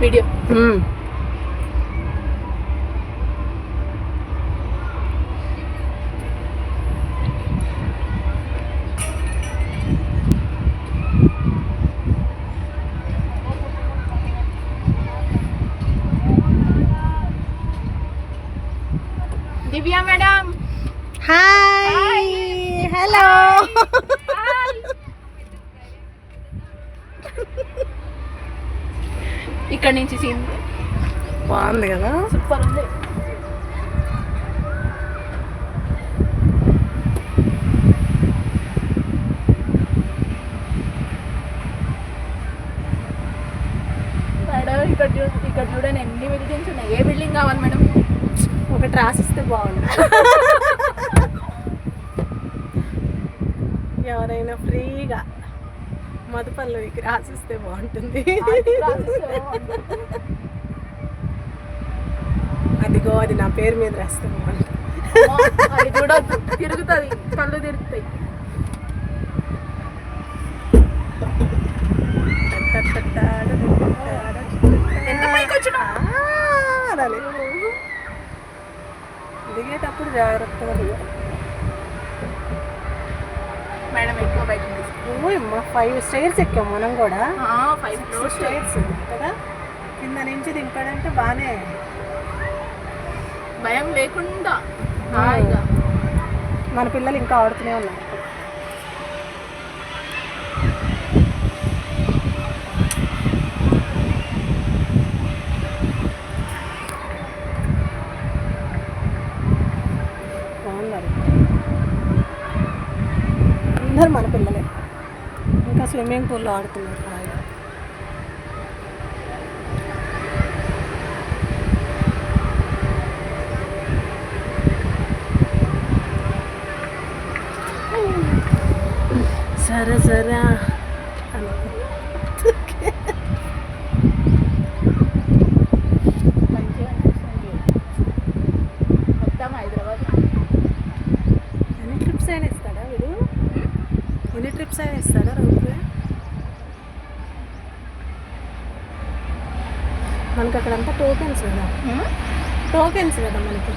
Video. దివ్య madam hi, hello. ఇక్కడ నుంచి scene బాగుంది కదా, సూపర్ ఉంది. మేడం ఇక్కడ చూడండి ఎన్ని బిల్డింగ్స్ ఉన్నాయి. ఏ బిల్డింగ్ కావాలి మేడం? ఒకటి రాసిస్తే బాగుంది. ఎవరైనా ఫ్రీగా మధుపల్లవికి రాసిస్తే బాగుంటుంది. అదిగో అది నా పేరు మీద రాస్తే బాగుంటుంది. అది చూడొద్దు, తిరుగుతుంది, కళ్ళు తిరుగుతాయి. దిగేటప్పుడు జాగ్రత్తగా దిగాలి మేడం. ఎక్కువ బయట ఓయమ్మా 5 స్టైర్స్ ఎక్కాం మనం కూడా. 5 స్టైర్స్ కదా, కింద నుంచి దింపాడంటే బాగానే భయం లేకుండా హాయిగా. మన పిల్లలు ఇంకా ఆడుతూనే ఉన్నారు. అందరు మన పిల్లలే ఇంకా స్విమ్మింగ్ పూల్లో ఆడుతున్నారు హాయిగా. సరే సరే మంచిగా అనిపిస్తుంది మొత్తం హైదరాబాద్. ఎన్ని ట్రిప్స్ అయినా ఇస్తాడా వీడు? ఎన్ని ట్రిప్స్ అయినా ఇస్తాడా రోజు? మనకి అక్కడంతా టోకెన్స్ కదా, టోకెన్స్ కదా మనకి.